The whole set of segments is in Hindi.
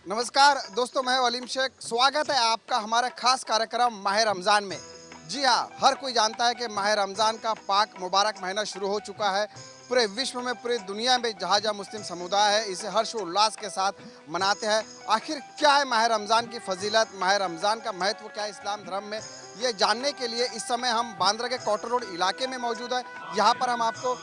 नमस्कार दोस्तों, मैं वलीम शेख। स्वागत है आपका हमारे खास कार्यक्रम माह रमज़ान में। जी हाँ, हर कोई जानता है कि माह रमज़ान का पाक मुबारक महीना शुरू हो चुका है। पूरे विश्व में, पूरी दुनिया में जहाँ जहाँ मुस्लिम समुदाय है, इसे हर्षोल्लास के साथ मनाते हैं। आखिर क्या है माह रमज़ान की फ़जीलत, माह रमज़ान का महत्व क्या है इस्लाम धर्म में, ये जानने के लिए इस समय हम बांद्रा के कॉटर रोड इलाके में मौजूद है। यहाँ पर हम आपको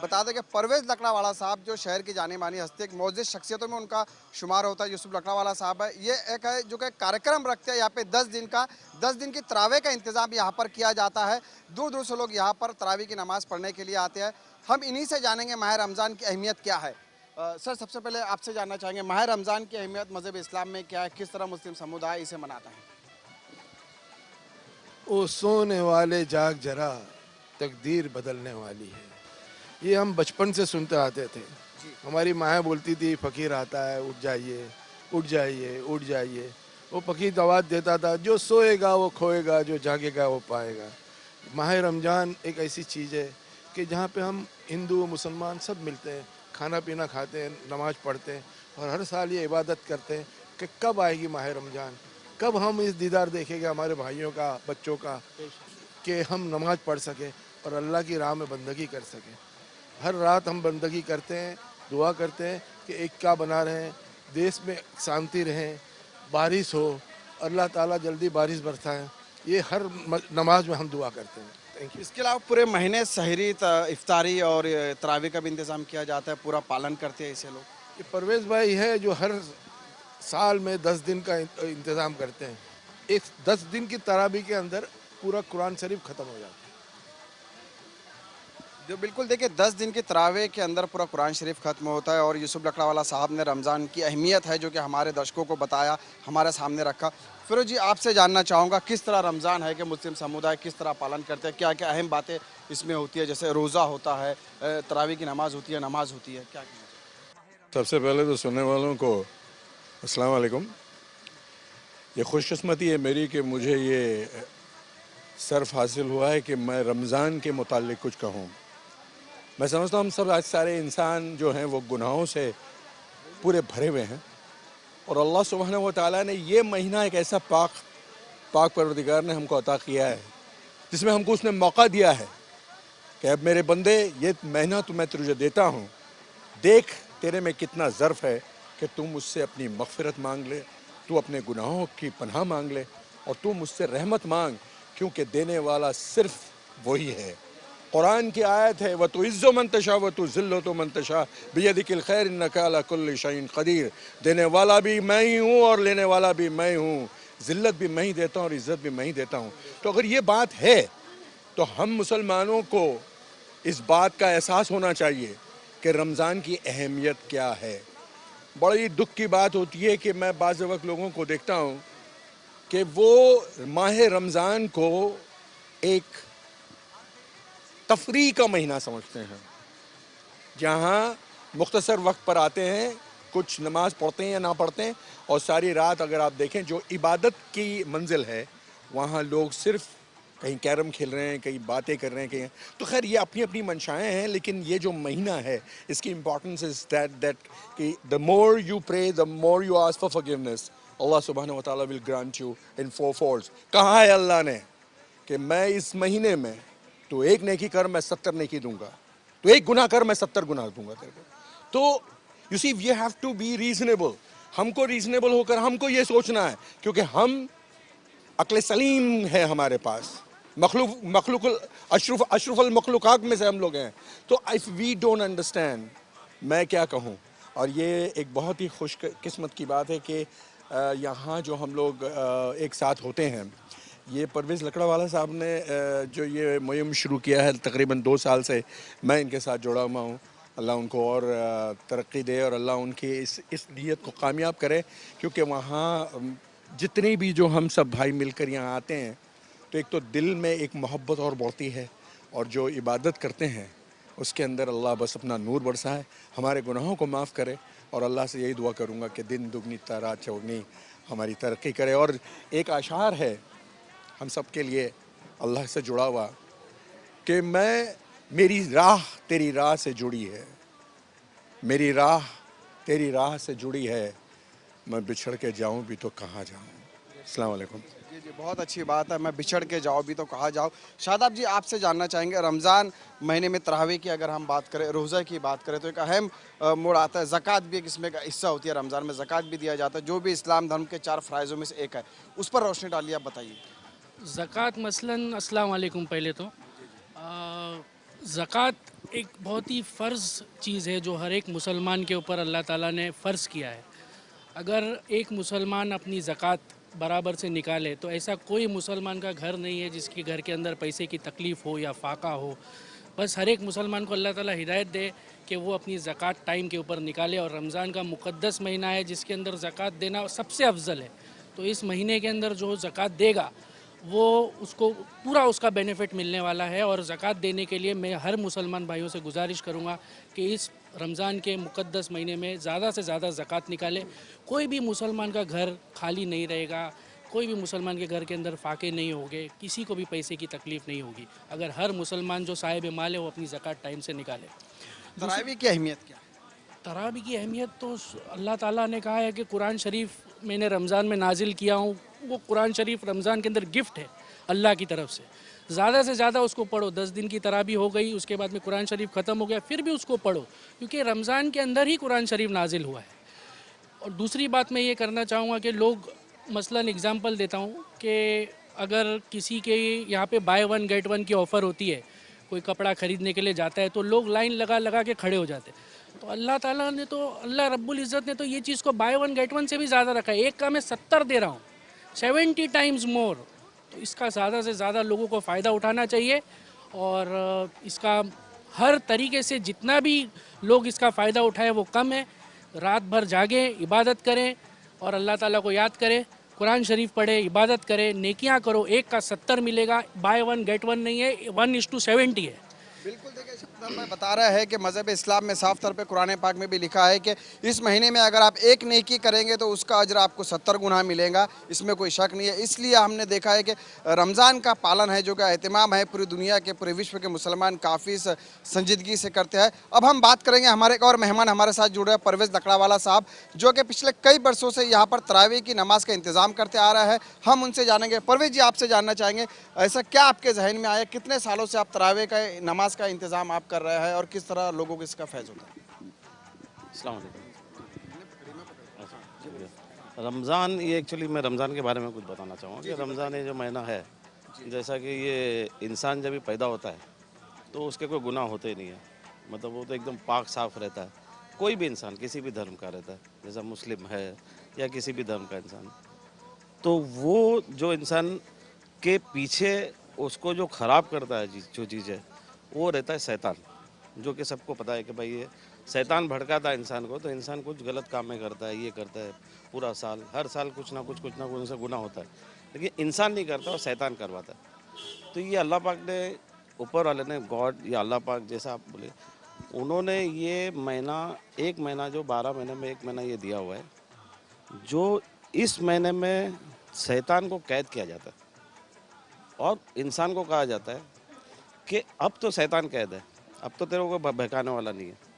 बता दें कि परवेज़ लकड़ावाला साहब, जो शहर की जानी मानी हस्ती, एक मोअज़्ज़िज़ शख्सियतों में उनका शुमार होता है। यूसुफ लकड़ावाला साहब है, ये एक है जो कि कार्यक्रम रखते हैं यहाँ पे 10 दिन की तरावे का इंतज़ाम यहाँ पर किया जाता है। दूर दूर से लोग यहाँ पर तरावी की नमाज़ पढ़ने के लिए आते हैं। हम इन्हीं से जानेंगे माह रमज़ान की अहमियत क्या है। सर, सबसे पहले आपसे जानना चाहेंगे माह रमज़ान की अहमियत मज़हब इस्लाम में क्या है, किस तरह मुस्लिम समुदाय इसे मनाता है। ओ सोने वाले जाग जरा, तकदीर बदलने वाली है। ये हम बचपन से सुनते आते थे। जी। हमारी माँ बोलती थी फ़कीर आता है, उठ जाइए, उठ जाइए, उठ जाइए। वो फ़कीर आवाज़ देता था, जो सोएगा वो खोएगा, जो जागेगा वो पाएगा। माह रमज़ान एक ऐसी चीज़ है कि जहाँ पे हम हिंदू मुसलमान सब मिलते हैं, खाना पीना खाते हैं, नमाज़ पढ़ते हैं और हर साल ये इबादत करते हैं कि कब आएगी माह रमज़ान, कब हम इस दीदार देखेंगे हमारे भाइयों का, बच्चों का, कि हम नमाज़ पढ़ सकें और अल्लाह की राह में बंदगी कर सकें। हर रात हम बंदगी करते हैं, दुआ करते हैं कि एक क्या बना रहें, देश में शांति रहें, बारिश हो, अल्लाह ताला जल्दी बारिश बरसाए। ये हर नमाज में हम दुआ करते हैं। Thank you. इसके अलावा पूरे महीने सहरी, इफ्तारी और तरावी का भी इंतज़ाम किया जाता है, पूरा पालन करते हैं इसे लोग। ये परवेज़ भाई है जो हर साल में 10 दिन का इंतज़ाम करते हैं। एक 10 दिन की तरावी के अंदर पूरा कुरान शरीफ ख़त्म हो जाता है। जो बिल्कुल देखिए, 10 दिन की तरावे के अंदर पूरा कुरान शरीफ खत्म होता है। और यूसुफ लकड़ावाला साहब ने रमज़ान की अहमियत है जो कि हमारे दर्शकों को बताया, हमारे सामने रखा। फिरोज जी, आपसे जानना चाहूँगा किस तरह रमज़ान है कि मुस्लिम समुदाय किस तरह पालन करते हैं, क्या क्या अहम बातें इसमें होती है, जैसे रोज़ा होता है, तरावी की नमाज़ होती है, नमाज़ होती है, क्या कहना सबसे पहले तो सुनने वालों को अस्सलाम वालेकुम। ये खुशकिस्मती है मेरी कि मुझे ये सर्फ हासिल हुआ है कि मैं रमज़ान के मुतालिक कुछ कहूँ। मैं समझता हूँ हम सब आज सारे इंसान जो हैं वो गुनाहों से पूरे भरे हुए हैं और अल्लाह सुब्हानहू व तआला ने ये महीना एक ऐसा पाक परवरदिगार ने हमको अता किया है जिसमें हमको उसने मौका दिया है कि अब मेरे बंदे, ये महीना तो मैं तुझे देता हूँ, देख तेरे में कितना ज़र्फ़ है कि तू मुझसे अपनी मग़फ़िरत मांग ले, तू अपने गुनाहों की पनाह मांग ले और तू मुझसे रहमत मांग, क्योंकि देने वाला सिर्फ़ वही है। कुरान की आयत है, व तो इज़्ज़ो मन तशा व तो ज़िल्लो तो मन तशा बियदिकिल खैर इन्नका अला कुल्लि शैइन क़दीर। देने वाला भी मैं ही हूँ और लेने वाला भी मैं हूँ, ज़िल्लत भी मैं ही देता हूँ और इज़्ज़त भी मैं ही देता हूँ। तो अगर ये बात है तो हम मुसलमानों को इस बात का एहसास होना चाहिए कि रमज़ान की अहमियत क्या है। बड़ी दुख की बात होती है कि मैं बाज़ वक़्त लोगों को देखता हूँ कि वो माह रमज़ान को एक तफरीह का महीना समझते हैं, जहाँ मुख्तसर वक्त पर आते हैं, कुछ नमाज़ पढ़ते हैं या ना पढ़ते हैं और सारी रात अगर आप देखें जो इबादत की मंजिल है वहाँ लोग सिर्फ़ कहीं कैरम खेल रहे हैं, कहीं बातें कर रहे हैं, कहीं। तो खैर ये अपनी अपनी मंशाएँ हैं, लेकिन ये जो महीना है इसकी इम्पोर्टेंस इज़ दैट कि the more you pray the more you ask for forgiveness, अल्लाह सुब्हानहू व तआला will grant you in 4 folds. कहा है अल्लाह ने कि मैं इस महीने में तो एक नेकी कर मैं 70 नेकी दूंगा, तो एक गुनाह कर मैं 70 गुनाह दूंगा तेरे को। तो you see we have to be reasonable. हमको रीजनेबल होकर हमको ये सोचना है, क्योंकि हम अक्ल सलीम है हमारे पास, मखलूक मखलूक अशरफुल मखलूकात में से हम लोग हैं। तो इफ़ वी डोंट अंडरस्टैंड, मैं क्या कहूँ। और ये एक बहुत ही खुश किस्मत की बात है कि यहाँ जो हम लोग एक साथ होते हैं, ये परवेज़ लकड़ावाला साहब ने जो ये मुहिम शुरू किया है तकरीबन 2 साल से मैं इनके साथ जुड़ा हुआ हूँ। अल्लाह उनको और तरक्की दे और अल्लाह उनकी इस नीयत को कामयाब करे, क्योंकि वहाँ जितने भी जो हम सब भाई मिलकर यहाँ आते हैं तो एक तो दिल में एक मोहब्बत और बढ़ती है, और जो इबादत करते हैं उसके अंदर अल्लाह बस अपना नूर बरसाए, हमारे गुनाहों को माफ़ करे। और अल्लाह से यही दुआ करूँगा कि दिन दुगनी रात चौगनी हमारी तरक्की करे। और एक आशार है हम सब के लिए अल्लाह से जुड़ा हुआ कि मेरी राह तेरी राह से जुड़ी है, मेरी राह तेरी राह से जुड़ी है, मैं बिछड़ के जाऊं भी तो कहाँ जाऊं। अस्सलाम वालेकुम। जी जी, बहुत अच्छी बात है। मैं बिछड़ के जाओ भी तो कहा जाओ। शादाब जी, आपसे जानना चाहेंगे, रमज़ान महीने में तरावी की अगर हम बात करें, रोज़ा की बात करें, तो एक अहम मोड़ आता है। ज़कात भी एक इसमें का हिस्सा होती है। रमज़ान में ज़कात भी दिया जाता है, जो भी इस्लाम धर्म के 4 फ़राइज़ों में से एक है। उस पर रोशनी डालिए, आप बताइए। ज़कात मसलन अस्सलाम वालेकुम पहले तो ज़कात एक बहुत ही फ़र्ज़ चीज़ है जो हर एक मुसलमान के ऊपर अल्लाह ताला ने फ़र्ज़ किया है। अगर एक मुसलमान अपनी ज़कात बराबर से निकाले तो ऐसा कोई मुसलमान का घर नहीं है जिसके घर के अंदर पैसे की तकलीफ़ हो या फ़ाका हो। बस हर एक मुसलमान को अल्लाह ताला हिदायत दे कि वो अपनी ज़कात टाइम के ऊपर निकाले, और रमज़ान का मुक़द्दस महीना है जिसके अंदर ज़कात देना सबसे अफजल है। तो इस महीने के अंदर जो ज़कात देगा वो उसको पूरा उसका बेनिफिट मिलने वाला है। और ज़कात देने के लिए मैं हर मुसलमान भाइयों से गुजारिश करूँगा कि इस रमज़ान के मुक़द्दस महीने में ज़्यादा से ज़्यादा ज़कात निकाले। कोई भी मुसलमान का घर खाली नहीं रहेगा, कोई भी मुसलमान के घर के अंदर फाके नहीं होंगे, किसी को भी पैसे की तकलीफ़ नहीं होगी अगर हर मुसलमान जो साहिब माल है वो अपनी ज़कात टाइम से निकाले। तरावी की अहमियत क्या है? तरावी की अहमियत तो अल्लाह ताला ने कहा है कि कुरान शरीफ मैंने रमज़ान में नाजिल किया हूँ। वो कुरान शरीफ रमज़ान के अंदर गिफ्ट है अल्लाह की तरफ से। ज़्यादा से ज़्यादा उसको पढ़ो। 10 दिन की तरावी हो गई, उसके बाद में कुरान शरीफ ख़त्म हो गया, फिर भी उसको पढ़ो, क्योंकि रमज़ान के अंदर ही कुरान शरीफ नाजिल हुआ है। और दूसरी बात मैं ये करना चाहूँगा कि लोग, मसलन एग्ज़ाम्पल देता हूँ कि अगर किसी के यहाँ पे बाय वन गेट वन की ऑफ़र होती है, कोई कपड़ा ख़रीदने के लिए जाता है तो लोग लाइन लगा लगा के खड़े हो जाते हैं। तो अल्लाह ताला ने तो, अल्लाह रब्बुल इज़्ज़त ने तो ये चीज़ को बाय वन गेट वन से भी ज़्यादा रखा है। एक का मैं 70 दे रहा हूँ, 70 टाइम्स मोर। तो इसका ज़्यादा से ज़्यादा लोगों को फ़ायदा उठाना चाहिए, और इसका हर तरीके से जितना भी लोग इसका फ़ायदा उठाए वो कम है। रात भर जागे, इबादत करें और अल्लाह ताला को याद करें, कुरान शरीफ पढ़े, इबादत करें, नेकियां करो। एक का 70 मिलेगा, बाय वन गेट वन नहीं है, 1:70 है। बिल्कुल, देखिए शब्द भाई बता रहा है कि मज़हब इस्लाम में साफ तौर पे कुरान पाक में भी लिखा है कि इस महीने में अगर आप एक नेकी करेंगे तो उसका अजर आपको 70 गुना मिलेगा। इसमें कोई शक नहीं है। इसलिए हमने देखा है कि रमज़ान का पालन है जो का एहतमाम है, पूरी दुनिया के, पूरे विश्व के मुसलमान काफ़ी संजीदगी से करते हैं। अब हम बात करेंगे, हमारे एक और मेहमान हमारे साथ जुड़े हैं, परवेज़ लकड़ावाला साहब, जो कि पिछले कई बरसों से यहाँ पर तरावी की नमाज का इंतज़ाम करते आ रहा है। हम उनसे जानेंगे। परवेज़ जी, आपसे जानना चाहेंगे, ऐसा क्या आपके जहन में आया, कितने सालों से आप तरावी का नमाज का इंतज़ाम आप कर रहे हैं और किस तरह लोगों को इसका फैज़ होता है? अस्सलाम वालेकुम। रमज़ान, ये एक्चुअली मैं रमज़ान के बारे में कुछ बताना चाहूँगा कि रमज़ान ये जो महीना है, जैसा कि ये इंसान जब भी पैदा होता है तो उसके कोई गुनाह होते ही नहीं है। मतलब वो तो एकदम पाक साफ़ रहता है। कोई भी इंसान किसी भी धर्म का रहता है, जैसा मुस्लिम है या किसी भी धर्म का इंसान, तो वो जो इंसान के पीछे उसको जो ख़राब करता है जो चीज़ है, वो रहता है शैतान, जो कि सबको पता है कि भाई ये शैतान भड़काता है इंसान को, तो इंसान कुछ गलत काम में करता है, ये करता है पूरा साल, हर साल कुछ ना कुछ उनसे गुनाह होता है, लेकिन इंसान नहीं करता और शैतान करवाता है। तो ये अल्लाह पाक ने, ऊपर वाले ने, गॉड या अल्लाह पाक जैसा आप बोले, उन्होंने ये महीना, एक महीना जो 12 महीने में एक महीना ये दिया हुआ है, जो इस महीने में शैतान को कैद किया जाता है और इंसान को कहा जाता है कि अब तो शैतान कैद है, अब तो तेरे को बहकाने वाला नहीं है।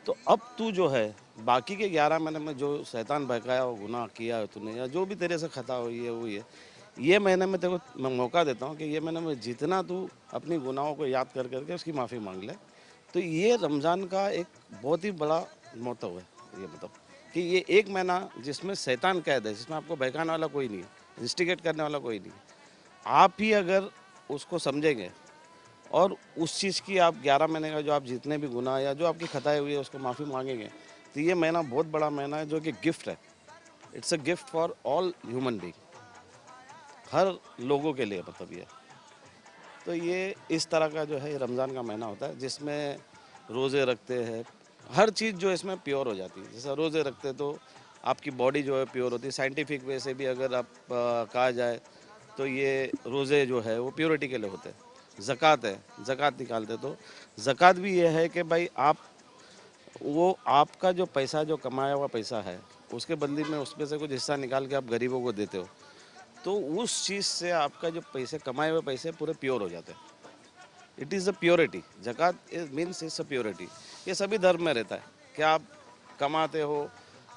तो अब तू जो है बाकी के 11 महीने में जो शैतान बहकाया हो, गुनाह किया हो तूने, या जो भी तेरे से खता हुई है वो ये महीने में तेरे को मैं मौका देता हूँ कि ये महीने में जितना तू अपनी गुनाहों को याद कर करके उसकी माफ़ी मांग ले। तो ये रमज़ान का एक बहुत ही बड़ा मोटिव है, ये मतलब कि ये एक महीना जिसमें शैतान कैद है, जिसमें आपको बहकाने वाला कोई नहीं है, इंस्टिगेट करने वाला कोई नहीं है। आप ही अगर उसको समझेंगे और उस चीज़ की आप 11 महीने का जो आप जितने भी गुनाह या जो आपकी खताएं हुई है उसको माफ़ी मांगेंगे, तो ये महीना बहुत बड़ा महीना है जो कि गिफ्ट है। It's a gift for all human being, हर लोगों के लिए मतलब ये। तो ये इस तरह का जो है रमज़ान का महीना होता है जिसमें रोज़े रखते हैं, हर चीज़ जो इसमें प्योर हो जाती है। जैसा रोज़े रखते तो आपकी बॉडी जो है प्योर होती है, साइंटिफिक वे से भी अगर आप कहा जाए तो ये रोज़े जो है वो प्योरिटी के लिए होते हैं। ज़कात है, ज़कात निकालते तो ज़कात भी ये है कि भाई आप, वो आपका जो पैसा, जो कमाया हुआ पैसा है, उसके बदले में उसमें से कुछ हिस्सा निकाल के आप गरीबों को देते हो, तो उस चीज़ से आपका जो पैसे, कमाए हुए पैसे पूरे प्योर हो जाते हैं। इट इज़ अ प्योरिटी, ज़कात मीन्स इट्स अ प्योरिटी। ये सभी धर्म में रहता है कि आप कमाते हो,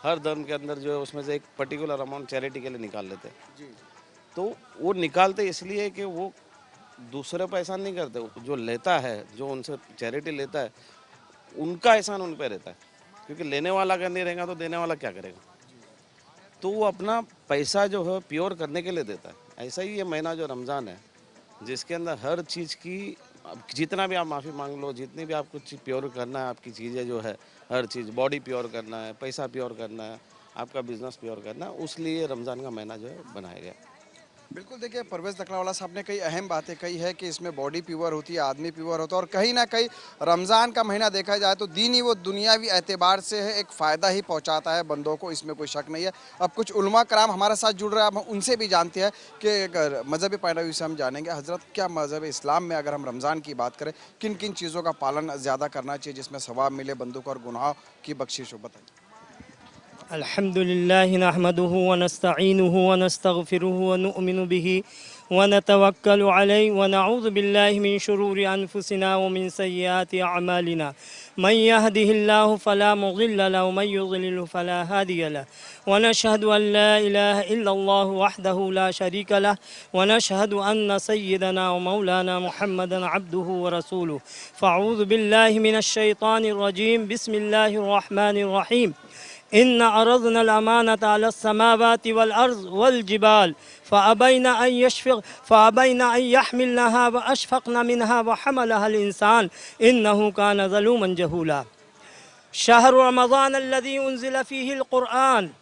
हर धर्म के अंदर जो है उसमें से एक पर्टिकुलर अमाउंट चैरिटी के लिए निकाल लेते हैं। जी तो वो निकालते इसलिए कि वो दूसरे पर एहसान नहीं करते, जो लेता है, जो उनसे चैरिटी लेता है, उनका एहसान उन पर रहता है, क्योंकि लेने वाला अगर नहीं रहेगा तो देने वाला क्या करेगा। तो वो अपना पैसा जो है प्योर करने के लिए देता है। ऐसा ही ये महीना जो रमज़ान है, जिसके अंदर हर चीज़ की, अब जितना भी आप माफ़ी मांग लो, जितनी भी आपको चीज़ प्योर करना है, आपकी चीज़ें जो है, हर चीज़, बॉडी प्योर करना है, पैसा प्योर करना है, आपका बिजनेस प्योर करना है, उसलिए रमज़ान का महीना जो है बनाया गया। बिल्कुल, देखिए परवेज़ लकड़ावाला साहब ने कई अहम बातें कही है कि इसमें बॉडी प्योर होती है, आदमी प्योर होता है, और कहीं ना कहीं रमज़ान का महीना देखा जाए तो दीनी व दुनियावी एतबार से है एक फ़ायदा ही पहुंचाता है बंदों को, इसमें कोई शक नहीं है। अब कुछ उलमा कराम हमारे साथ जुड़ रहे हैं, अब हम उनसे भी जानते हैं कि मजहबी पैरवी से हम जानेंगे। हज़रत, क्या मज़हब इस्लाम में अगर हम रमज़ान की बात करें किन किन चीज़ों का पालन ज़्यादा करना चाहिए जिसमें सवाब मिले बंदों को और गुनाह की बख्शिश हो, बताइए। अल्हम्दुलिल्लाहि नहमदुहु व नस्तईनुहु व नस्तगफिरुहु व नुअमिनु बिही व नतवक्कलु अलैहि व नऊज़ु बिल्लाहि मिन शुरूरि अनफुसिना व मिन सय्यिआति अअमालिना मन यहदिहिल्लाहु फला मुज़िल्ल लहु व मन युज़लिलहु फला हादिय लहु व नशहदु अन ला इलाहा इल्लल्लाहु वहदहु ला शरीका लहु व नशहदु अन्न सय्यिदना व मौलाना मुहम्मदन अब्दुहु व रसूलुहु फ़अऊज़ु बिल्लाहि मिनश शैतानिर रजीम बिस्मिल्लाहिर रहमानिर रहीम इन्ना अरज़ना अल-अमानता अला-समावाति वल-अर्ज़ वल-जिबाल फ़अबैना अन यहमिलनहा व अशफ़क़ना मिनहा व हमलहा अल-इंसान इन्नहु कान ज़लूमन जहूला। शहरु रमज़ान अल्लज़ी उन्ज़िल फ़ीहिल क़ुरआन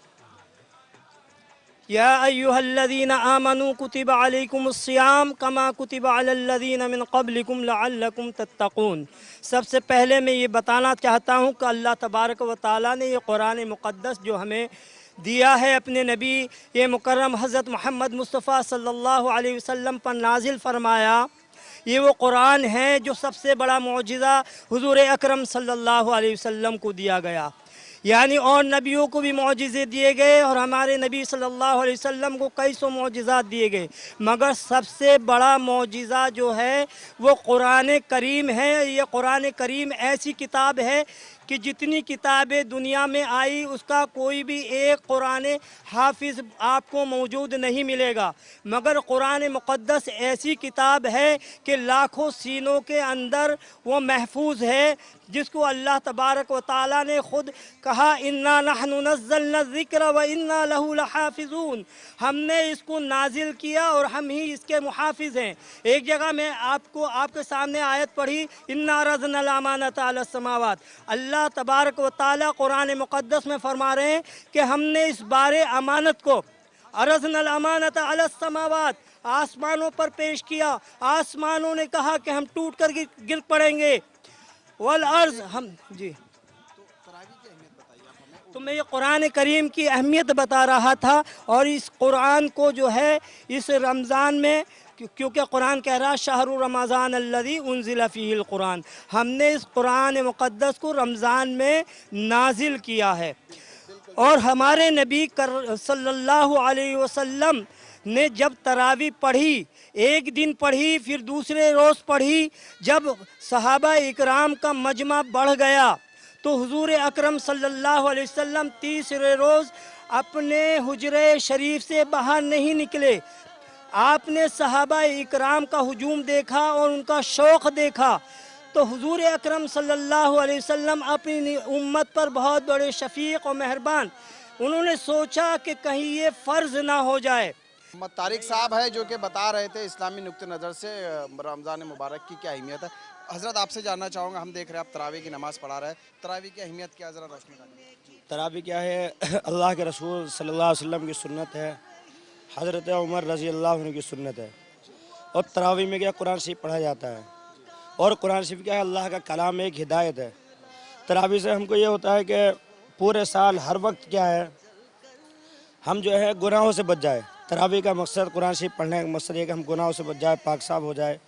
या अय्युहल्लज़ीना आमनू कुतिबा अलैकुमुस्सियाम कमा कुतिबा अलल्लज़ीना मिन क़ब्लिकुम लअल्लकुम तत्तक़ून। सबसे पहले मैं ये बताना चाहता हूँ कि अल्लाह तबारक व तआला ने ये कुरान मुक़द्दस जो हमें दिया है, अपने नबी ये मुकर्रम हज़रत मोहम्मद मुस्तफ़ा सल्लल्लाहु अलैहि वसल्लम पर नाजिल फ़रमाया, ये वो कुरान है जो सबसे बड़ा मौजिज़ा हुज़ूर अकरम सल्लल्लाहु अलैहि वसल्लम को दिया गया। यानी और नबियों को भी मौजिज़े दिए गए और हमारे नबी सल्लल्लाहु अलैहि वसल्लम को कई सौ मौजिज़ात दिए गए, मगर सबसे बड़ा मौजिज़ा जो है वो कुरान करीम है। ये कुरान करीम ऐसी किताब है कि जितनी किताबें दुनिया में आई उसका कोई भी एक कुरान हाफिज़ आपको मौजूद नहीं मिलेगा, मगर कुरान मुक़द्दस ऐसी किताब है कि लाखों सीनों के अंदर वो महफूज है, जिसको अल्लाह तबारक व तआला ने ख़ुद कहा इन्ना नहनु नज़्ज़लना ज़िक्र व इन्ना लहू लहाफ़िज़ून। हमने इसको नाजिल किया और हम ही इसके मुहाफ़िज़ हैं। एक जगह मैं आपके सामने आयत पढ़ी, इन्ना अरज़ना अल-अमानता अला-समावात। अल्लाह तबारक व तआला कुरान मुक़द्दस में फरमा रहे हैं कि हमने इस बारे अमानत को, अरज़ना अल-अमानता अला-समावात, आसमानों पर पेश किया। आसमानों ने कहा कि हम टूट कर गिर पड़ेंगे, वल अर्ज़, हम जी। तो मैं ये कुरान करीम की अहमियत बता रहा था, और इस कुरान को जो है इस रमज़ान में, क्योंकि कुरान कह रहा शहरु रमज़ान अल्लज़ी उन्ज़िल फ़ीहिल कुरान, हमने इस कुरान मुक़द्दस को रमज़ान में नाजिल किया है। और हमारे नबी सल्लल्लाहु अलैहि वसल्लम ने जब तरावी पढ़ी, एक दिन पढ़ी फिर दूसरे रोज़ पढ़ी, जब सहाबा इकराम का मजमा बढ़ गया तो हुज़ूर अकरम सल्लल्लाहु अलैहि वसल्लम तीसरे रोज़ अपने हुजरे शरीफ से बाहर नहीं निकले। आपने सहाबा इकराम का हुजूम देखा और उनका शौक़ देखा, तो हुजूर अकरम सल्लल्लाहु अलैहि वसल्लम अपनी उम्मत पर बहुत बड़े शफ़ीक़ और मेहरबान, उन्होंने सोचा कि कहीं ये फ़र्ज़ ना हो जाए। मोहम्मद तारिक साहब है जो कि बता रहे थे इस्लामी नुक्ते नज़र से रमज़ान मुबारक की क्या अहमियत है। हज़रत, आपसे जानना चाहूँगा, हम देख रहे हैं आप तरावी की नमाज़ पढ़ा रहे हैं, तरावी की अहमियत क्या है, ज़रा रोशनी डालिए। तरावी क्या है? अल्लाह के रसूल सल्लल्लाहु अलैहि वसल्लम की सुन्नत है, हज़रत उमर रज़ी अल्लाह अन्हु की सुन्नत है। और तरावी में क्या कुरान शरीफ पढ़ा जाता है, और कुरान शरीफ क्या है? अल्लाह का कलाम, एक हिदायत है। तरावी से हमको ये होता है कि पूरे साल हर वक्त क्या है, हम जो है गुनाहों से बच जाए। तरावी का मकसद, कुरान शरीफ पढ़ने का मकसद ये कि हम गुनाहों से बच जाए, पाक साफ हो जाए,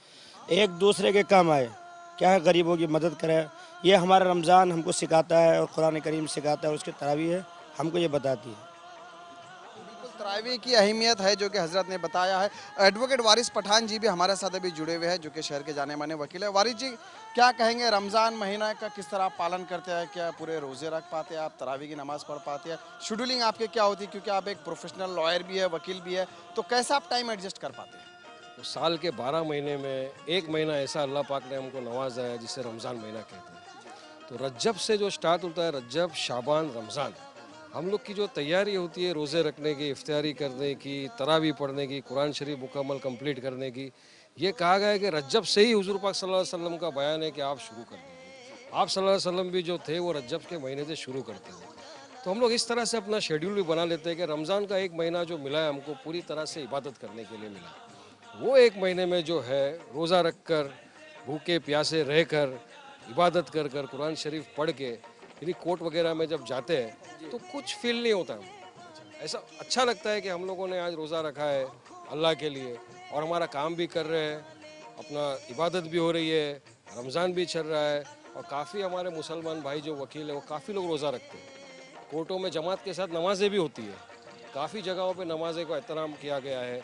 एक दूसरे के काम आए, क्या है, गरीबों की मदद करें। ये हमारा रमज़ान हमको सिखाता है और कुरान करीम सिखाता है, उसकी तरावी है हमको ये बताती है। तरावी की अहमियत है जो कि हजरत ने बताया है। एडवोकेट वारिस पठान जी भी हमारे साथ अभी जुड़े हुए हैं, जो कि शहर के जाने माने वकील है। वारिस जी, क्या कहेंगे, रमज़ान महीना का किस तरह आप पालन करते हैं? क्या पूरे रोज़े रख पाते हैं आप, तरावी की नमाज़ पढ़ पाते हैं? शेड्यूलिंग आपके क्या होती है, क्योंकि आप एक प्रोफेशनल लॉयर भी है, वकील भी है, तो कैसे आप टाइम एडजस्ट कर पाते हैं? तो साल के 12 महीने में एक महीना ऐसा अल्लाह पाक ने हमको नवाजा है जिसे रमज़ान महीना कहते हैं। तो रज्जब से जो स्टार्ट होता है, रज्जब, शाबान, रमज़ान, हम लोग की जो तैयारी होती है रोज़े रखने की, इफ्तारी करने की, तरावी पढ़ने की, कुरान शरीफ मुकम्मल कंप्लीट करने की, ये कहा गया है कि रज्जब से ही हुज़ूर पाक सल्लल्लाहु अलैहि वसल्लम का बयान है कि आप शुरू कर दीजिए। आप सल्लल्लाहु अलैहि वसल्लम भी जो थे वो रज्जब के महीने से शुरू करते थे। तो हम लोग इस तरह से अपना शेड्यूल भी बना लेते हैं कि रमज़ान का एक महीना जो मिला है हमको पूरी तरह से इबादत करने के लिए मिला। वो एक महीने में जो है रोज़ा रख कर, भूखे प्यासे रह कर, इबादत कर कर, कुरान शरीफ पढ़ के, यानी कोर्ट वगैरह में जब जाते हैं तो कुछ फील नहीं होता है। ऐसा अच्छा लगता है कि हम लोगों ने आज रोज़ा रखा है अल्लाह के लिए और हमारा काम भी कर रहे हैं, अपना इबादत भी हो रही है, रमज़ान भी चल रहा है। और काफ़ी हमारे मुसलमान भाई जो वकील हैं वो काफ़ी लोग रोज़ा रखते हैं। कोर्टों में जमात के साथ नमाजें भी होती है, काफ़ी जगहों पे नमाज़ें को एहतराम किया गया है।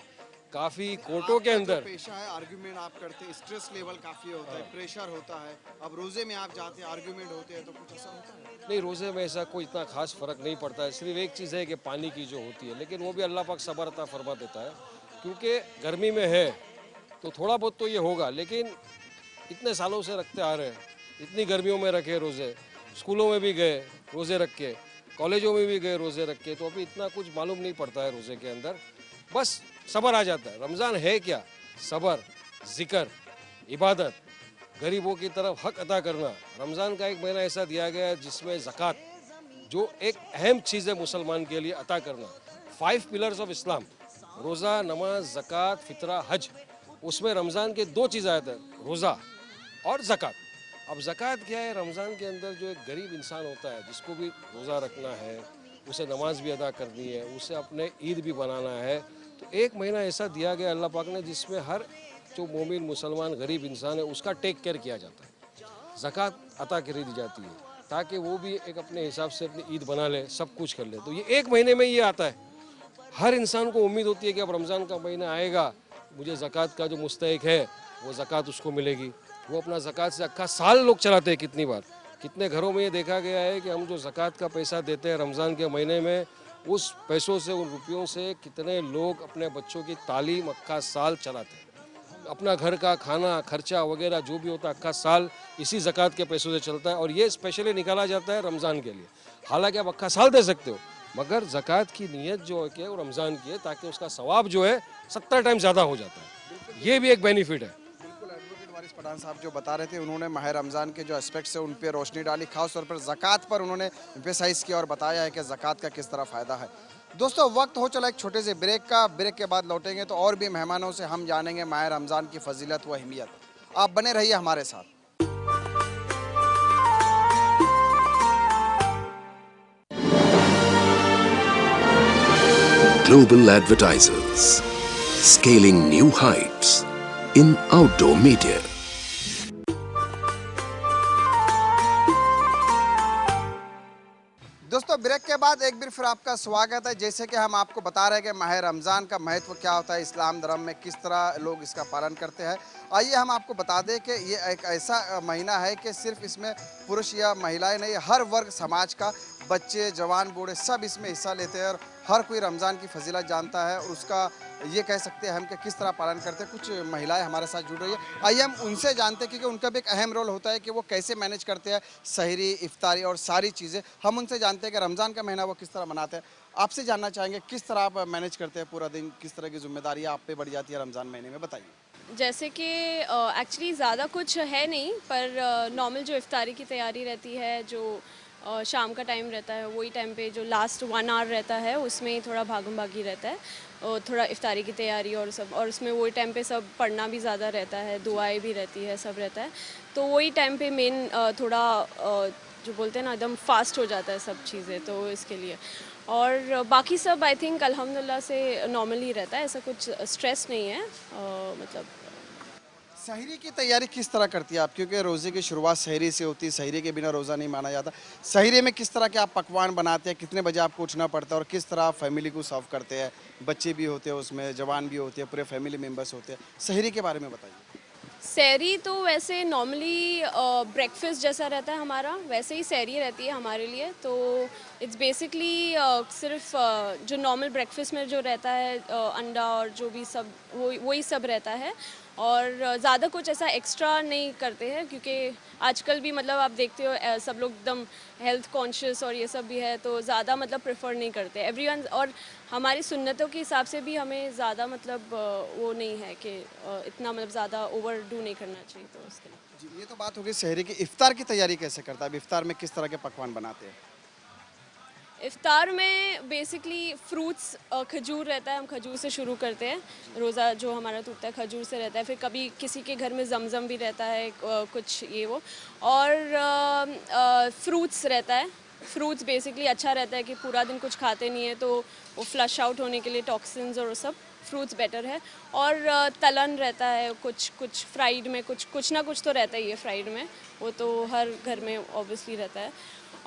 काफ़ी कोर्टों के आपका जो अंदर पेशा है, आर्ग्यूमेंट आप करते हैं, स्ट्रेस लेवल काफ़ी होता है, प्रेशर होता है। अब रोज़े में आप जाते हैं, आर्ग्यूमेंट होते हैं, तो कुछ असर होता है? नहीं, रोज़े में ऐसा कोई इतना खास फ़र्क नहीं पड़ता है। सिर्फ एक चीज़ है कि पानी की जो होती है, लेकिन वो भी अल्लाह पाक सब्र अता फरमा देता है, क्योंकि गर्मी में है तो थोड़ा बहुत तो ये होगा, लेकिन इतने सालों से रखते आ रहे हैं, इतनी गर्मियों में रखे रोज़े, स्कूलों में भी गए रोज़े रख के, कॉलेजों में भी गए रोज़े रख के, तो अभी इतना कुछ मालूम नहीं पड़ता है रोज़े के अंदर। बस सब्र आ जाता है। रमज़ान है क्या? सब्र, ज़िक्र, इबादत, गरीबों की तरफ हक अदा करना। रमज़ान का एक महीना ऐसा दिया गया है जिसमें ज़कात, जो एक अहम चीज़ है मुसलमान के लिए, अता करना। 5 पिलर्स ऑफ इस्लाम, रोज़ा, नमाज, ज़कात, फितरा, हज, उसमें रमज़ान के 2 चीज़ आए थे, रोज़ा और ज़कात। अब ज़कात क्या है? रमज़ान के अंदर जो एक गरीब इंसान होता है, जिसको भी रोज़ा रखना है, उसे नमाज भी अदा करनी है, उसे अपने ईद भी बनाना है, तो एक महीना ऐसा दिया गया अल्लाह पाक ने जिसमें हर जो मोमिन मुसलमान गरीब इंसान है उसका टेक केयर किया जाता है। ज़कात अता कर दी जाती है ताकि वो भी एक अपने हिसाब से अपनी ईद बना ले, सब कुछ कर ले। तो ये एक महीने में ये आता है। हर इंसान को उम्मीद होती है कि अब रमज़ान का महीना आएगा, मुझे ज़कात का जो मुस्तहिक है वो ज़कात उसको मिलेगी। वो अपना ज़कात से अक्का साल लोग चलाते हैं। कितनी बार, कितने घरों में ये देखा गया है कि हम जो ज़कात का पैसा देते हैं रमज़ान के महीने में, उस पैसों से, उन रुपयों से कितने लोग अपने बच्चों की तालीम अक्का साल चलाते हैं। अपना घर का खाना खर्चा वगैरह जो भी होता है अक्का साल इसी ज़कात के पैसों से चलता है, और ये स्पेशली निकाला जाता है रमज़ान के लिए। हालांकि आप अक्का साल दे सकते हो, मगर ज़कात की नीयत जो है कि वो रमज़ान की है, ताकि उसका सवाब जो है 70 टाइम ज़्यादा हो जाता है। ये भी एक बेनिफिट है। बिल्कुल, एडवोकेट वारिस पठान साहब जो बता रहे थे, उन्होंने माह रमज़ान के जो एस्पेक्ट्स है उन पर रोशनी डाली, खास तौर पर ज़कात पर उन्होंने एम्फेसाइज़ किया और बताया है कि ज़कात का किस तरह फ़ायदा है। दोस्तों, वक्त हो चला एक छोटे से ब्रेक का। ब्रेक के बाद लौटेंगे तो और भी मेहमानों से हम जानेंगे माह रमज़ान की फजीलत व अहमियत। आप बने रहिए हमारे साथ। Global advertisers scaling new heights in outdoor media. दोस्तों, ब्रेक के बाद एक बार फिर आपका स्वागत है। जैसे कि हम आपको बता रहे हैं कि माह रमज़ान का महत्व क्या होता है, इस्लाम धर्म में किस तरह लोग इसका पालन करते हैं। आइए हम आपको बता दें कि ये एक ऐसा महीना है कि सिर्फ इसमें पुरुष या महिलाएं नहीं, हर वर्ग समाज का, बच्चे, जवान, बूढ़े सब इसमें हिस्सा लेते हैं और हर कोई रमज़ान की फजीलत जानता है और उसका ये कह सकते हैं हम कि किस तरह पालन करते हैं। कुछ महिलाएं हमारे साथ जुड़ रही है, आइए हम उनसे जानते हैं, क्योंकि उनका भी एक अहम रोल होता है कि वो कैसे मैनेज करते हैं सहरी, इफ्तारी और सारी चीज़ें। हम उनसे जानते हैं कि रमज़ान का महीना वो किस तरह मनाते हैं। आपसे जानना चाहेंगे किस तरह आप मैनेज करते हैं पूरा दिन, किस तरह की जिम्मेदारियाँ आप पे बढ़ जाती है रमज़ान महीने में, बताइए। जैसे कि एक्चुअली ज़्यादा कुछ है नहीं, पर नॉर्मल जो इफ्तारी की तैयारी रहती है, जो शाम का टाइम रहता है, वही टाइम पे जो लास्ट 1 आवर रहता है उसमें ही थोड़ा भागम भागी रहता है, और थोड़ा इफ्तारी की तैयारी और सब, और उसमें वही टाइम पे सब पढ़ना भी ज़्यादा रहता है, दुआएं भी रहती है, सब रहता है। तो वही टाइम पे मेन थोड़ा जो बोलते हैं ना एकदम फास्ट हो जाता है सब चीज़ें, तो इसके लिए। और बाकी सब आई थिंक अल्हम्दुलिल्लाह से नॉर्मल ही रहता है, ऐसा कुछ स्ट्रेस नहीं है, मतलब सहरी की तैयारी किस तरह करती है आप, क्योंकि रोज़े की शुरुआत सहरी से होती है, सहरी के बिना रोज़ा नहीं माना जाता। सहरी में किस तरह के आप पकवान बनाते हैं, कितने बजे आपको उठना पड़ता है और किस तरह आप फैमिली को सर्व करते हैं? बच्चे भी होते हैं उसमें, जवान भी होते हैं, पूरे फैमिली मेम्बर्स होते हैं। सहरी के बारे में बताइए। सहरी तो वैसे नॉर्मली ब्रेकफास्ट जैसा रहता है हमारा, वैसे ही सहरी रहती है हमारे लिए। तो इट्स बेसिकली सिर्फ जो नॉर्मल ब्रेकफास्ट में जो रहता है अंडा और जो भी सब वही सब रहता है। और ज़्यादा कुछ ऐसा एक्स्ट्रा नहीं करते हैं, क्योंकि आजकल भी मतलब आप देखते हो सब लोग एकदम हेल्थ कॉन्शियस और ये सब भी है, तो ज़्यादा मतलब प्रेफर नहीं करते एवरीवन। और हमारी सुन्नतों के हिसाब से भी हमें ज़्यादा मतलब वो नहीं है कि इतना मतलब ज़्यादा ओवरडू नहीं करना चाहिए, तो उसके लिए। जी, ये तो बात हो गई सहरी की। इफ्तार की तैयारी कैसे करता है? अब इफ्तार में किस तरह के पकवान बनाते हैं? इफ्तार में बेसिकली फ्रूट्स, खजूर रहता है, हम खजूर से शुरू करते हैं। रोज़ा जो हमारा टूटता है खजूर से रहता है, फिर कभी किसी के घर में जमजम भी रहता है, कुछ ये वो। और फ्रूट्स रहता है। फ्रूट्स बेसिकली अच्छा रहता है कि पूरा दिन कुछ खाते नहीं है, तो वो फ्लश आउट होने के लिए टॉक्सिन्स और वो सब फ्रूट्स बेटर है। और तलन रहता है, कुछ फ्राइड में कुछ ना कुछ तो रहता ही है फ्राइड में, वो तो हर घर में ऑब्वियसली रहता है।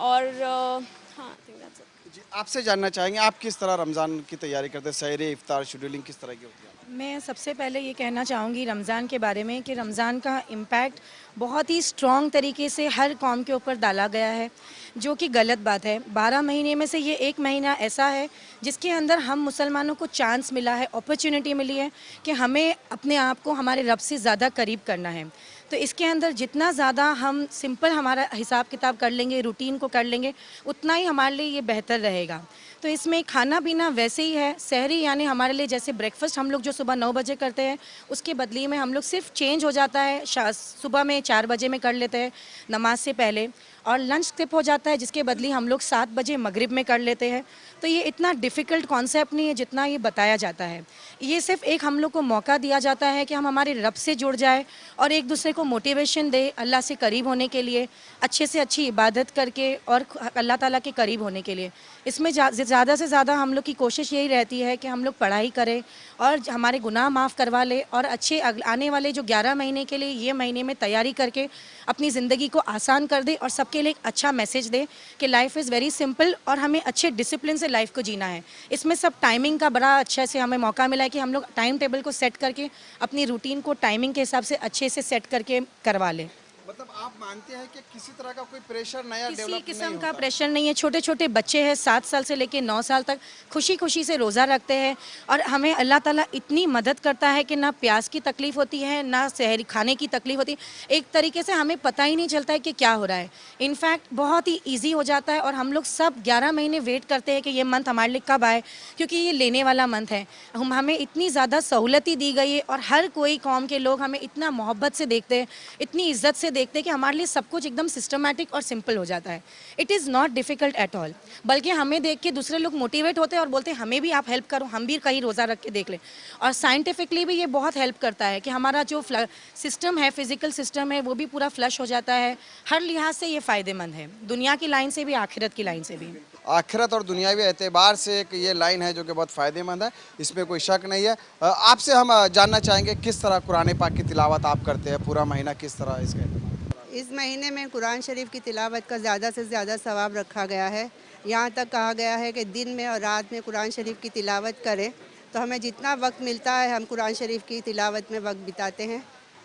और हाँ, आई थिंक दैट्स इट। जी, आपसे जानना चाहेंगे आप किस तरह रमज़ान की तैयारी करते हैं? सहरी, इफ्तार शेड्यूलिंग किस तरह की होती है? मैं सबसे पहले ये कहना चाहूँगी रमज़ान के बारे में कि रमज़ान का इम्पैक्ट बहुत ही स्ट्रॉन्ग तरीके से हर कौम के ऊपर डाला गया है, जो कि गलत बात है। 12 महीने में से ये एक महीना ऐसा है जिसके अंदर हम मुसलमानों को चांस मिला है, अपॉर्चुनिटी मिली है कि हमें अपने आप को हमारे रब से ज़्यादा करीब करना है। तो इसके अंदर जितना ज़्यादा हम सिंपल हमारा हिसाब किताब कर लेंगे, रूटीन को कर लेंगे, उतना ही हमारे लिए ये बेहतर रहेगा। तो इसमें खाना पीना वैसे ही है। सहरी यानी हमारे लिए जैसे ब्रेकफास्ट हम लोग जो सुबह 9 बजे करते हैं, उसके बदले में हम लोग सिर्फ चेंज हो जाता है, सुबह में 4 बजे में कर लेते हैं नमाज से पहले, और लंच स्किप हो जाता है जिसके बदले हम लोग 7 बजे मगरिब में कर लेते हैं। तो ये इतना डिफ़िकल्ट कॉन्सेप्ट नहीं है जितना ये बताया जाता है। ये सिर्फ एक हम लोग को मौका दिया जाता है कि हम हमारे रब से जुड़ जाए और एक दूसरे को मोटिवेशन दे अल्लाह से करीब होने के लिए, अच्छे से अच्छी इबादत करके और अल्लाह ताला के करीब होने के लिए। इसमें ज़्यादा से ज़्यादा हम लोग की कोशिश यही रहती है कि हम लोग पढ़ाई करें और हमारे गुनाह माफ़ करवा ले, और अच्छे आने वाले जो 11 महीने के लिए ये महीने में तैयारी करके अपनी ज़िंदगी को आसान कर दे और सबके लिए एक अच्छा मैसेज दे कि लाइफ इज़ वेरी सिंपल और हमें अच्छे डिसिप्लिन से लाइफ को जीना है। इसमें सब टाइमिंग का बड़ा अच्छा से हमें मौका मिला है कि हम लोग टाइम टेबल को सेट करके अपनी रूटीन को टाइमिंग के हिसाब से अच्छे से सेट करके करवा लें। मतलब आप मानते हैं कि किसी तरह का कोई प्रेशर नया किसी डेवलप किस्म नहीं का होता? प्रेशर नहीं है। छोटे छोटे बच्चे हैं 7 साल से लेकर 9 साल तक खुशी खुशी से रोज़ा रखते हैं, और हमें अल्लाह ताला इतनी मदद करता है कि ना प्यास की तकलीफ़ होती है, ना सहरी खाने की तकलीफ़ होती है। एक तरीके से हमें पता ही नहीं चलता है कि क्या हो रहा है। इनफैक्ट बहुत ही ईजी हो जाता है, और हम लोग सब 11 महीने वेट करते हैं कि ये मंथ हमारे लिए कब आए, क्योंकि ये लेने वाला मंथ है। हमें इतनी ज़्यादा सहूलतें दी गई है, और हर कोई कौम के लोग हमें इतना मोहब्बत से देखते हैं, इतनी इज्जत से देखते हैं कि हमारे लिए सब कुछ एकदम सिस्टमैटिक और सिंपल हो जाता है। It is not difficult at all. बल्कि हमें देख के दूसरे लोग मोटिवेट होते हैं और बोलते हैं हमें भी आप हेल्प करो, हम भी कहीं रोज़ा रख के देख लें। और साइंटिफिकली भी ये बहुत हेल्प करता है कि हमारा जो सिस्टम है, फिजिकल सिस्टम है, वो भी पूरा फ्लश हो जाता है। हर लिहाज से ये फ़ायदेमंद है, दुनिया की लाइन से भी, आखिरत की लाइन से भी। आखिरत और दुनियावी एतबार से एक ये लाइन है जो कि बहुत फ़ायदेमंद है, इसमें कोई शक नहीं है। आपसे हम जानना चाहेंगे किस तरह कुरान पाक की तिलावत आप करते हैं, पूरा महीना किस तरह इसका? इस महीने में कुरान शरीफ की तिलावत का ज़्यादा से ज़्यादा सवाब रखा गया है। यहाँ तक कहा गया है कि दिन में और रात में कुरान शरीफ की तिलावत करें, तो हमें जितना वक्त मिलता है हम कुरान शरीफ की तिलावत में वक्त बिताते हैं,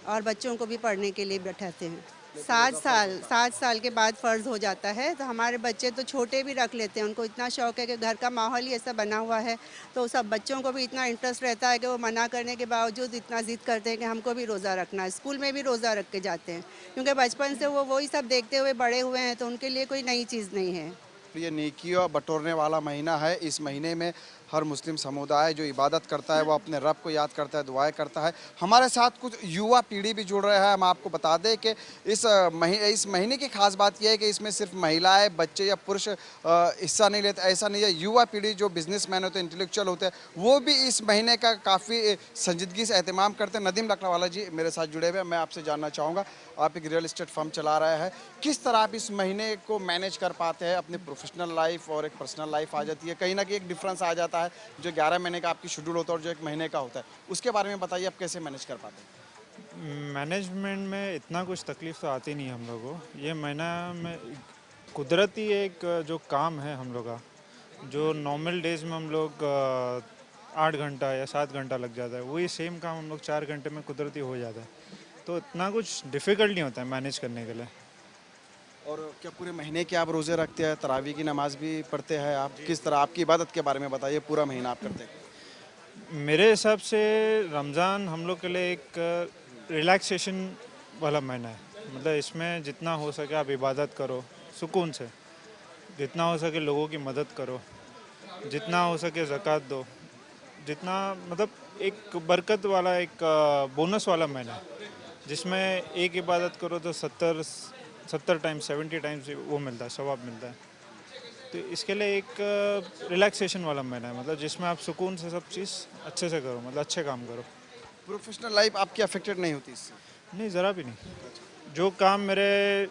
और बच्चों को भी पढ़ने के लिए बैठाते हैं। 7 साल के बाद फ़र्ज़ हो जाता है, तो हमारे बच्चे तो छोटे भी रख लेते हैं। उनको इतना शौक़ है कि घर का माहौल ही ऐसा बना हुआ है, तो सब बच्चों को भी इतना इंटरेस्ट रहता है कि वो मना करने के बावजूद इतना ज़िद करते हैं कि हमको भी रोज़ा रखना है। स्कूल में भी रोज़ा रख के जाते हैं, क्योंकि बचपन से वो वही सब देखते हुए बड़े हुए हैं, तो उनके लिए कोई नई चीज़ नहीं है। ये नेकियों बटोरने वाला महीना है। इस महीने में हर मुस्लिम समुदाय जो इबादत करता है वो अपने रब को याद करता है, दुआएं करता है। हमारे साथ कुछ युवा पीढ़ी भी जुड़ रहा है। हम आपको बता दें कि इस महीने की खास बात यह है कि इसमें सिर्फ महिलाएं, बच्चे या पुरुष हिस्सा नहीं लेते, ऐसा नहीं है। युवा पीढ़ी जो बिजनेसमैन होते हैं, इंटेलेक्चुअल होते हैं, वो भी इस महीने का काफ़ी संजीदगी से एहतमाम करते हैं। नदीम लकड़ावाला जी मेरे साथ जुड़े हुए हैं। मैं आपसे जानना चाहूँगा, आप एक रियल इस्टेट फर्म चला रहे हैं, किस तरह आप इस महीने को मैनेज कर पाते हैं? अपनी प्रोफेशनल लाइफ और एक पर्सनल लाइफ आ जाती है, कहीं ना कहीं एक डिफरेंस आ जाता है। जो 11 महीने का आपकी शेड्यूल होता है और जो एक महीने का होता है, उसके बारे में बताइए, आप कैसे मैनेज कर पाते हैं? मैनेजमेंट में इतना कुछ तकलीफ तो आती नहीं है हम लोग को। ये महीना में कुदरती एक जो काम है हम लोग का, जो नॉर्मल डेज में हम लोग 8 घंटा या 7 घंटा लग जाता है, वही सेम काम हम लोग 4 घंटे में कुदरती हो जाता है। तो इतना कुछ डिफ़िकल्ट नहीं होता है मैनेज करने के लिए। और क्या पूरे महीने के आप रोज़े रखते हैं, तरावी की नमाज भी पढ़ते हैं आप? किस तरह आपकी इबादत के बारे में बताइए, पूरा महीना आप करते हैं? मेरे हिसाब से रमज़ान हम लोग के लिए एक रिलैक्सेशन वाला महीना है। मतलब इसमें जितना हो सके आप इबादत करो सुकून से, जितना हो सके लोगों की मदद करो, जितना हो सके ज़कात दो, जितना मतलब एक बरकत वाला एक बोनस वाला महीना है, जिसमें एक इबादत करो तो 70 टाइम्स 70 टाइम्स वो मिलता है, सवाब मिलता है। तो इसके लिए एक रिलैक्सेशन वाला महीना है, मतलब जिसमें आप सुकून से सब चीज़ अच्छे से करो, मतलब अच्छे काम करो। प्रोफेशनल लाइफ आपकी अफेक्टेड नहीं होती इससे? नहीं, ज़रा भी नहीं। जो काम मेरे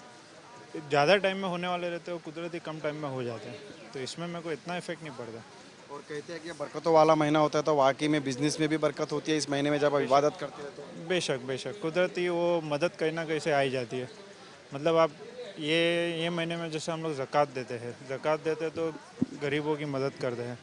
ज़्यादा टाइम में होने वाले रहते हैं वो कुदरती कम टाइम में हो जाते हैं, तो इसमें मेरे को इतना इफेक्ट नहीं पड़ता। और कहते हैं कि ये बरकतों वाला महीना होता है, तो वाकई में बिजनेस में भी बरकत होती है इस महीने में जब आप इबादत करते हैं तो? बेशक कुदरती वो मदद कहीं ना कहीं से आई जाती है। मतलब आप ये महीने में जैसे हम लोग ज़कात देते हैं तो गरीबों की मदद करते हैं,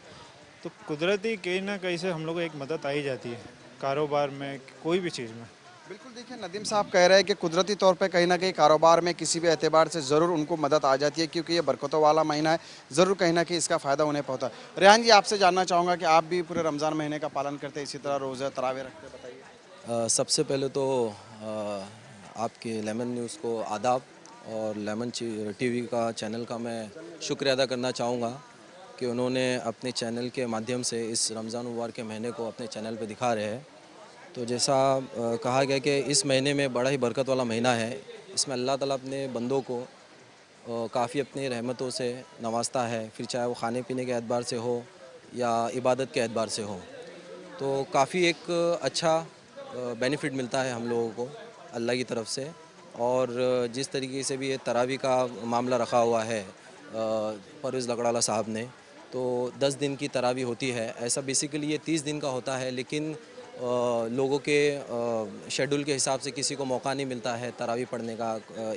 तो कुदरती कहीं ना कहीं से हम लोग को एक मदद आई जाती है, कारोबार में, कोई भी चीज़ में। बिल्कुल, देखिए नदीम साहब कह रहे हैं कि कुदरती तौर पे कहीं ना कहीं कारोबार में किसी भी एतबार से ज़रूर उनको मदद आ जाती है, क्योंकि ये बरकतों वाला महीना है, ज़रूर कहीं ना कहीं इसका फ़ायदा उन्हें पहुँचता है। रेहान जी, आपसे जानना चाहूँगा कि आप भी पूरे रमज़ान महीने का पालन करते हैं, इसी तरह रोज़े तरावे रखते हैं, बताइए। सबसे पहले तो आपके लेमन न्यूज़ को आदाब और लेमन टीवी का चैनल का मैं शुक्रिया अदा करना चाहूँगा कि उन्होंने अपने चैनल के माध्यम से इस रमज़ान मुबारक के महीने को अपने चैनल पे दिखा रहे हैं। तो जैसा कहा गया कि इस महीने में बड़ा ही बरकत वाला महीना है, इसमें अल्लाह ताला अपने बंदों को काफ़ी अपनी रहमतों से नवाजता है, फिर चाहे वो खाने पीने के एतबार से हो या इबादत के एतबार से हो। तो काफ़ी एक अच्छा बेनिफिट मिलता है हम लोगों को अल्लाह की तरफ से। और जिस तरीके से भी ये तरावी का मामला रखा हुआ है परवेज़ लकड़ाला साहब ने, तो 10 दिन की तरावी होती है। ऐसा बेसिकली ये 30 दिन का होता है, लेकिन लोगों के शेड्यूल के हिसाब से किसी को मौका नहीं मिलता है तरावी पढ़ने का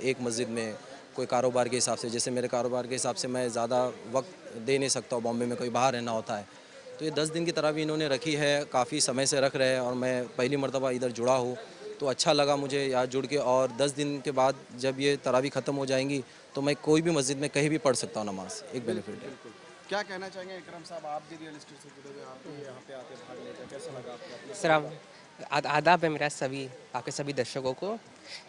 एक मस्जिद में, कोई कारोबार के हिसाब से। जैसे मेरे कारोबार के हिसाब से मैं ज़्यादा वक्त दे नहीं सकता हूँ, बॉम्बे में कोई बाहर रहना होता है। तो ये 10 दिन की तरावी इन्होंने रखी है, काफ़ी समय से रख रहे हैं और मैं पहली मरतबा इधर जुड़ा हूँ, तो अच्छा लगा मुझे यहाँ जुड़ के। और 10 दिन के बाद जब ये तरावी ख़त्म हो जाएंगी तो मैं कोई भी मस्जिद में कहीं भी पढ़ सकता हूँ नमाज, एक बेनिफिट है। क्या कहना चाहेंगे इकराम साहब, आप भी रियल एस्टेट से जुड़े हुए, आप भी यहाँ पे आते भाग लेते, कैसा लगा आपको? सलाम आदाब है मेरा सभी आपके सभी दर्शकों को।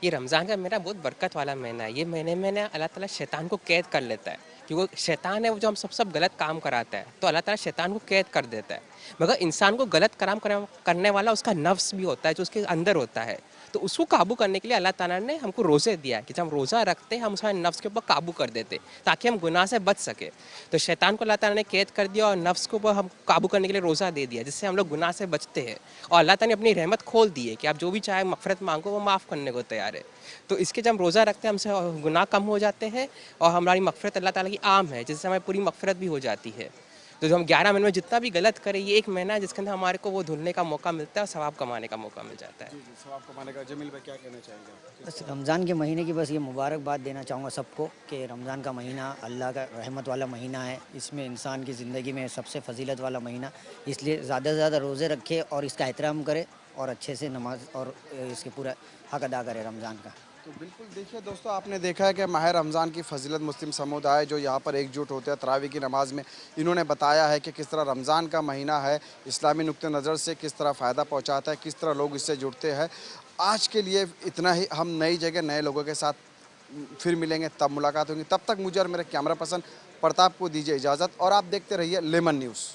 ये रमज़ान का मेरा बहुत बरकत वाला महीना है। ये महीने में ना अल्लाह ताला शैतान को कैद कर लेता है, क्योंकि शैतान है वो जो हम सब गलत काम कराता है, तो अल्लाह ताला शैतान को कैद कर देता है। मगर इंसान को गलत काम करने वाला उसका नफ्स भी होता है, जो उसके अंदर होता है, तो उसको काबू करने के लिए अल्लाह ताला ने हमको रोज़े दिया है कि जब हम रोज़ा रखते हैं हम उसका नफ्स के ऊपर काबू कर देते, ताकि हम गुनाह से बच सके। तो शैतान को अल्लाह ताला ने कैद कर दिया और नफ्स के ऊपर हम काबू करने के लिए रोज़ा दे दिया, जिससे हम लोग गुनाह से बचते हैं। और अल्लाह ताला ने अपनी रहमत खोल दी है कि आप जो भी चाहे मग़फ़िरत मांगो, वो माफ़ करने को तैयार है। तो इसके जब हम रोज़ा रखते हैं हमसे गुनाह कम हो जाते हैं और हमारी मग़फ़िरत अल्लाह ताला की आम है, जिससे हमारी पूरी मग़फ़िरत भी हो जाती है। तो जो हम 11 महीने में जितना भी गलत करें, ये एक महीना है जिसके अंदर हमारे को वो धुलने का मौका मिलता है और सवाब कमाने का मौका मिल जाता है। जी, सवाब कमाने का। जमील भाई, क्या कहना चाहेंगे? बस रमज़ान के महीने की बस ये मुबारकबाद देना चाहूँगा सबको कि रमज़ान का महीना अल्लाह का रहमत वाला महीना है। इसमें इंसान की ज़िंदगी में सबसे फजीलत वाला महीना, इसलिए ज़्यादा से ज़्यादा रोज़े रखे और इसका एहतराम करे और अच्छे से नमाज और इसके पूरा हक अदा करे रमज़ान का। तो बिल्कुल देखिए दोस्तों, आपने देखा है कि माह रमज़ान की फजीलत मुस्लिम समुदाय जो यहाँ पर एकजुट होते हैं तरावी की नमाज में, इन्होंने बताया है कि किस तरह रमज़ान का महीना है, इस्लामी नुक्ते नज़र से किस तरह फ़ायदा पहुँचाता है, किस तरह लोग इससे जुड़ते हैं। आज के लिए इतना ही। हम नई जगह नए लोगों के साथ फिर मिलेंगे, तब मुलाकात होगी। तब तक मुझे और मेरे कैमरा पर्सन प्रताप को दीजिए इजाज़त और आप देखते रहिए लेमन न्यूज़।